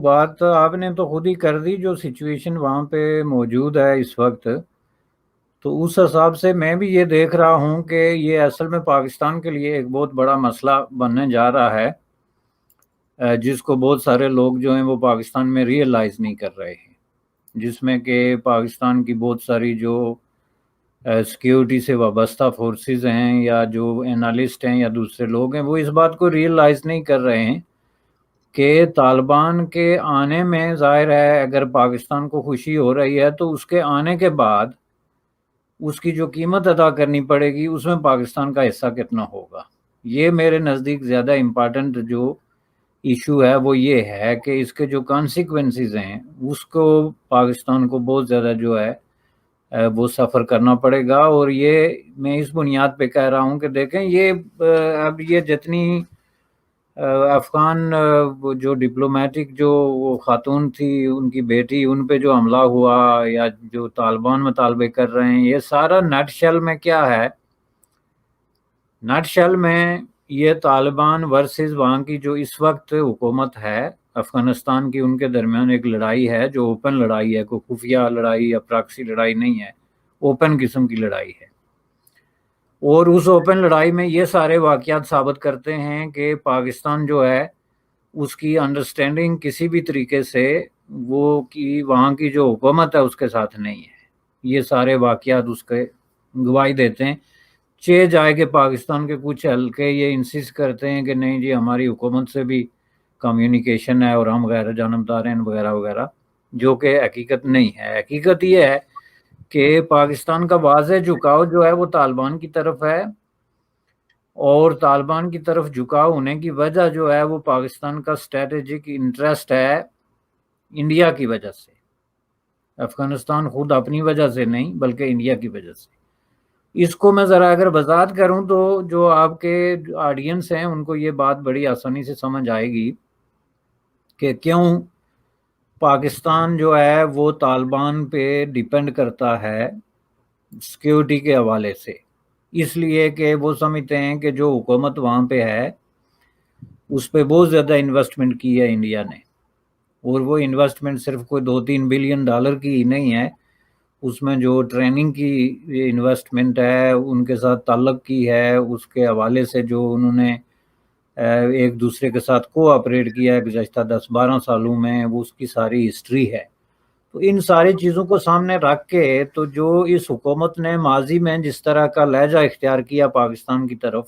بات آپ نے تو خود ہی کر دی، جو سچویشن وہاں پہ موجود ہے اس وقت، تو اس حساب سے میں بھی یہ دیکھ رہا ہوں کہ یہ اصل میں پاکستان کے لیے ایک بہت بڑا مسئلہ بننے جا رہا ہے، جس کو بہت سارے لوگ جو ہیں وہ پاکستان میں ریئلائز نہیں کر رہے ہیں، جس میں کہ پاکستان کی بہت ساری جو سیکیورٹی سے وابستہ فورسز ہیں یا جو انالسٹ ہیں یا دوسرے لوگ ہیں، وہ اس بات کو ریئلائز نہیں کر رہے ہیں کہ طالبان کے آنے میں ظاہر ہے اگر پاکستان کو خوشی ہو رہی ہے تو اس کے آنے کے بعد اس کی جو قیمت ادا کرنی پڑے گی اس میں پاکستان کا حصہ کتنا ہوگا۔ یہ میرے نزدیک زیادہ امپارٹنٹ جو ایشو ہے وہ یہ ہے کہ اس کے جو کانسیکوینسز ہیں اس کو پاکستان کو بہت زیادہ جو ہے وہ سفر کرنا پڑے گا، اور یہ میں اس بنیاد پہ کہہ رہا ہوں کہ دیکھیں یہ اب یہ جتنی افغان وہ جو ڈپلومیٹک جو وہ خاتون تھی ان کی بیٹی ان پہ جو حملہ ہوا یا جو طالبان مطالبے کر رہے ہیں، یہ سارا نٹ شل میں کیا ہے؟ نٹ شل میں یہ طالبان ورسز وہاں کی جو اس وقت حکومت ہے افغانستان کی، ان کے درمیان ایک لڑائی ہے جو اوپن لڑائی ہے، کوئی خفیہ لڑائی یا پراکسی لڑائی نہیں ہے، اوپن قسم کی لڑائی ہے، اور اس اوپن لڑائی میں یہ سارے واقعات ثابت کرتے ہیں کہ پاکستان جو ہے اس کی انڈرسٹینڈنگ کسی بھی طریقے سے وہ کی وہاں کی جو حکومت ہے اس کے ساتھ نہیں ہے۔ یہ سارے واقعات اس کے گواہی دیتے ہیں، جائے کہ پاکستان کے کچھ حلقے یہ انسسٹ کرتے ہیں کہ نہیں جی ہماری حکومت سے بھی کمیونیکیشن ہے اور ہم غیر جانبدار ہیں وغیرہ وغیرہ، جو کہ حقیقت نہیں ہے۔ حقیقت یہ ہے کہ پاکستان کا واضح جھکاؤ جو ہے وہ طالبان کی طرف ہے، اور طالبان کی طرف جھکاؤ ہونے کی وجہ جو ہے وہ پاکستان کا اسٹریٹجک انٹرسٹ ہے انڈیا کی وجہ سے، افغانستان خود اپنی وجہ سے نہیں بلکہ انڈیا کی وجہ سے۔ اس کو میں ذرا اگر وضاحت کروں تو جو آپ کے آڈینس ہیں ان کو یہ بات بڑی آسانی سے سمجھ آئے گی کہ کیوں پاکستان جو ہے وہ طالبان پہ ڈیپینڈ کرتا ہے سیکیورٹی کے حوالے سے، اس لیے کہ وہ سمجھتے ہیں کہ جو حکومت وہاں پہ ہے اس پہ بہت زیادہ انویسٹمنٹ کی ہے انڈیا نے، اور وہ انویسٹمنٹ صرف کوئی $2-3 بلین کی ہی نہیں ہے، اس میں جو ٹریننگ کی انویسٹمنٹ ہے ان کے ساتھ تعلق کی ہے، اس کے حوالے سے جو انہوں نے ایک دوسرے کے ساتھ کو آپریٹ کیا ہے گزشتہ 10-12 سالوں میں، وہ اس کی ساری ہسٹری ہے۔ تو ان ساری چیزوں کو سامنے رکھ کے تو جو اس حکومت نے ماضی میں جس طرح کا لہجہ اختیار کیا پاکستان کی طرف،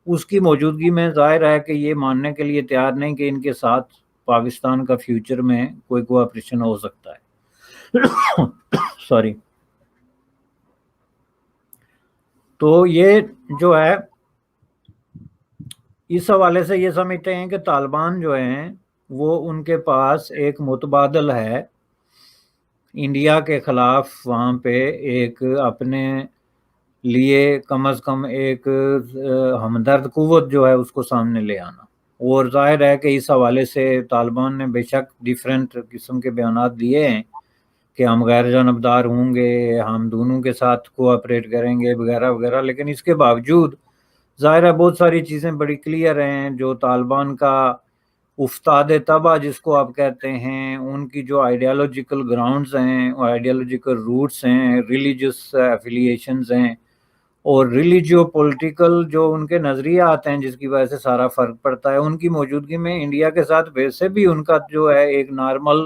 اس کی موجودگی میں ظاہر ہے کہ یہ ماننے کے لیے تیار نہیں کہ ان کے ساتھ پاکستان کا فیوچر میں کوئی کوآپریشن ہو سکتا ہے۔ سوری۔ تو یہ جو ہے اس حوالے سے یہ سمجھتے ہیں کہ طالبان جو ہیں وہ ان کے پاس ایک متبادل ہے انڈیا کے خلاف، وہاں پہ ایک اپنے لیے کم از کم ایک ہمدرد قوت جو ہے اس کو سامنے لے آنا، اور ظاہر ہے کہ اس حوالے سے طالبان نے بے شک ڈیفرنٹ قسم کے بیانات دیے ہیں کہ ہم غیر جانبدار ہوں گے، ہم دونوں کے ساتھ کوآپریٹ کریں گے وغیرہ وغیرہ، لیکن اس کے باوجود ظاہر ہے بہت ساری چیزیں بڑی کلیئر ہیں۔ جو طالبان کا افتاد تباہ جس کو آپ کہتے ہیں، ان کی جو آئیڈیالوجیکل گراؤنڈز ہیں، آئیڈیالوجیکل روٹس ہیں، ریلیجس ایفیلیشنز ہیں، اور ریلیجیو پولیٹیکل جو ان کے نظریات ہیں جس کی وجہ سے سارا فرق پڑتا ہے، ان کی موجودگی میں انڈیا کے ساتھ ویسے بھی ان کا جو ہے ایک نارمل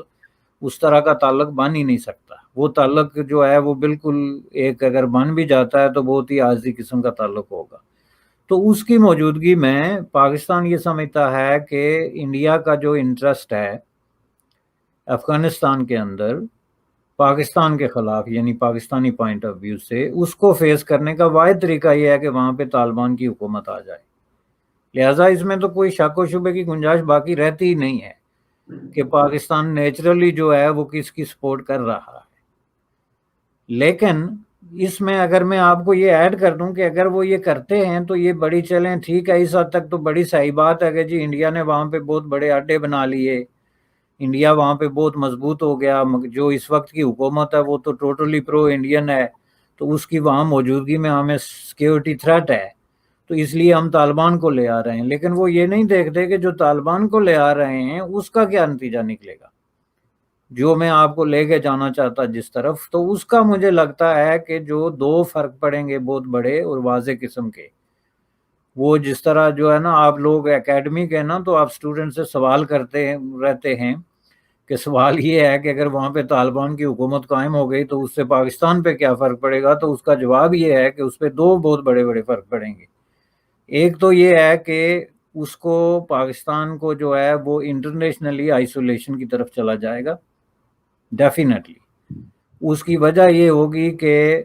اس طرح کا تعلق بن ہی نہیں سکتا۔ وہ تعلق جو ہے وہ بالکل ایک اگر بن بھی جاتا ہے تو بہت ہی عارضی قسم کا تعلق ہوگا۔ تو اس کی موجودگی میں پاکستان یہ سمجھتا ہے کہ انڈیا کا جو انٹرسٹ ہے افغانستان کے اندر پاکستان کے خلاف، یعنی پاکستانی پوائنٹ آف ویو سے، اس کو فیس کرنے کا واحد طریقہ یہ ہے کہ وہاں پہ طالبان کی حکومت آ جائے۔ لہٰذا اس میں تو کوئی شک و شبے کی گنجائش باقی رہتی ہی نہیں ہے کہ پاکستان نیچرلی جو ہے وہ کس کی سپورٹ کر رہا ہے۔ لیکن اس میں اگر میں آپ کو یہ ایڈ کر دوں کہ اگر وہ یہ کرتے ہیں تو یہ بڑی چلیں ٹھیک ہے، اس حد تک تو بڑی صحیح بات ہے کہ جی انڈیا نے وہاں پہ بہت بڑے اڈے بنا لیے، انڈیا وہاں پہ بہت مضبوط ہو گیا، جو اس وقت کی حکومت ہے وہ تو ٹوٹلی پرو انڈین ہے، تو اس کی وہاں موجودگی میں ہمیں سیکیورٹی تھریٹ ہے۔ تو اس لیے ہم طالبان کو لے آ رہے ہیں، لیکن وہ یہ نہیں دیکھتے کہ جو طالبان کو لے آ رہے ہیں اس کا کیا نتیجہ نکلے گا، جو میں آپ کو لے کے جانا چاہتا جس طرف، تو اس کا مجھے لگتا ہے کہ جو دو فرق پڑیں گے بہت بڑے اور واضح قسم کے، وہ جس طرح جو ہے نا آپ لوگ اکیڈمی کے نا تو آپ اسٹوڈنٹ سے سوال کرتے رہتے ہیں کہ سوال یہ ہے کہ اگر وہاں پہ طالبان کی حکومت قائم ہو گئی تو اس سے پاکستان پہ کیا فرق پڑے گا، تو اس کا جواب یہ ہے کہ اس پہ دو بہت بڑے بڑے فرق پڑیں گے۔ ایک تو یہ ہے کہ اس کو پاکستان کو جو ہے وہ انٹرنیشنلی آئسولیشن کی طرف چلا جائے گا ڈیفینیٹلی۔ اس کی وجہ یہ ہوگی کہ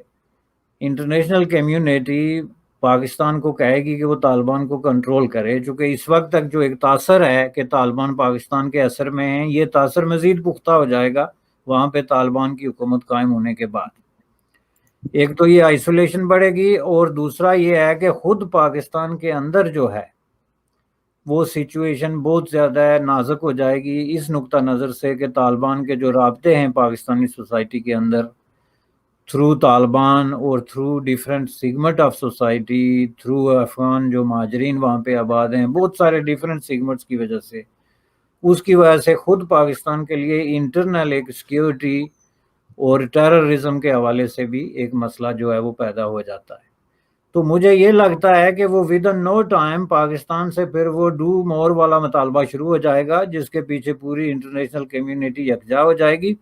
انٹرنیشنل کمیونٹی پاکستان کو کہے گی کہ وہ طالبان کو کنٹرول کرے، چونکہ اس وقت تک جو ایک تاثر ہے کہ طالبان پاکستان کے اثر میں ہیں، یہ تاثر مزید پختہ ہو جائے گا وہاں پہ طالبان کی حکومت قائم ہونے کے بعد۔ ایک تو یہ آئسولیشن بڑھے گی، اور دوسرا یہ ہے کہ خود پاکستان کے اندر جو ہے وہ سچویشن بہت زیادہ نازک ہو جائے گی، اس نقطہ نظر سے کہ طالبان کے جو رابطے ہیں پاکستانی سوسائٹی کے اندر تھرو طالبان اور through different segment of society, through Afghan جو مہاجرین وہاں پہ آباد ہیں، بہت سارے ڈیفرنٹ سیگمنٹس کی وجہ سے، اس کی وجہ سے خود پاکستان کے لیے انٹرنل ایک سیکیورٹی اور ٹیررزم کے حوالے سے بھی ایک مسئلہ جو ہے وہ پیدا ہو جاتا ہے۔ تو مجھے یہ لگتا ہے کہ وہ within no time Pakistan سے پھر وہ ڈو مور والا مطالبہ شروع ہو جائے گا، جس کے پیچھے پوری انٹرنیشنل کمیونٹی یکجا ہو جائے گی،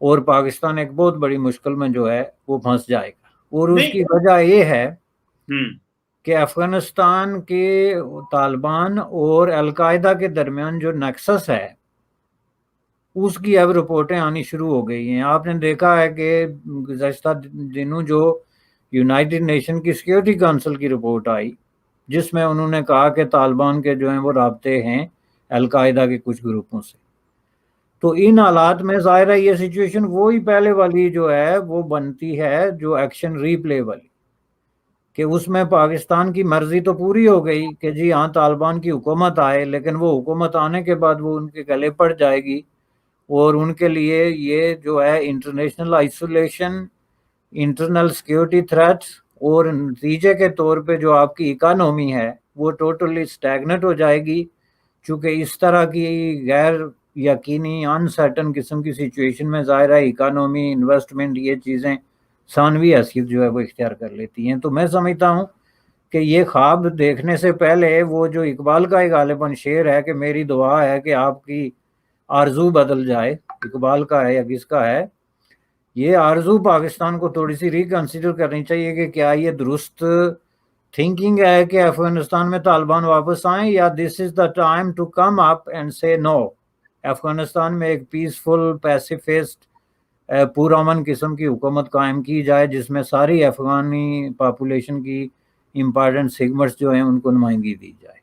اور پاکستان ایک بہت بڑی مشکل میں جو ہے وہ پھنس جائے گا۔ اور اس کی وجہ یہ ہے کہ افغانستان کے طالبان اور القاعدہ کے درمیان جو نیکسس ہے اس کی اب رپورٹیں آنی شروع ہو گئی ہیں۔ آپ نے دیکھا ہے کہ گزشتہ دنوں جو یونائٹڈ نیشن کی سیکیورٹی کونسل کی رپورٹ آئی، جس میں انہوں نے کہا کہ طالبان کے جو ہیں وہ رابطے ہیں القاعدہ کے کچھ گروپوں سے، تو ان حالات میں ظاہر ہے یہ سچویشن وہی پہلے والی جو ہے وہ بنتی ہے، جو ایکشن ری پلے والی، کہ اس میں پاکستان کی مرضی تو پوری ہو گئی کہ جی ہاں طالبان کی حکومت آئے، لیکن وہ حکومت آنے کے بعد وہ ان کے گلے پڑ جائے گی، اور ان کے لیے یہ جو ہے international isolation, internal security threats, اور نتیجے کے طور پہ جو آپ کی اکانومی ہے وہ ٹوٹلی سٹیگنٹ ہو جائے گی، چونکہ اس طرح کی غیر یقینی انسرٹن قسم کی سچویشن میں ظاہر ہے اکانومی، انویسٹمنٹ، یہ چیزیں ثانوی حیثیت جو ہے وہ اختیار کر لیتی ہیں۔ تو میں سمجھتا ہوں کہ یہ خواب دیکھنے سے پہلے وہ جو اقبال کا ایک غالباً شعر ہے کہ میری دعا ہے کہ آپ کی آرزو بدل جائے، اقبال کا ہے یا کس کا ہے، یہ آرزو پاکستان کو تھوڑی سی ریکنسیڈر کرنی چاہیے کہ کیا یہ درست تھنکنگ ہے کہ افغانستان میں طالبان واپس آئیں، یا this is the time to come up and سے نو، افغانستان میں ایک پیسفل پیسیفسٹ پرامن قسم کی حکومت قائم کی جائے، جس میں ساری افغانی پاپولیشن کی امپارٹنٹ سیگمنٹس جو ہیں ان کو نمائندگی دی جائے۔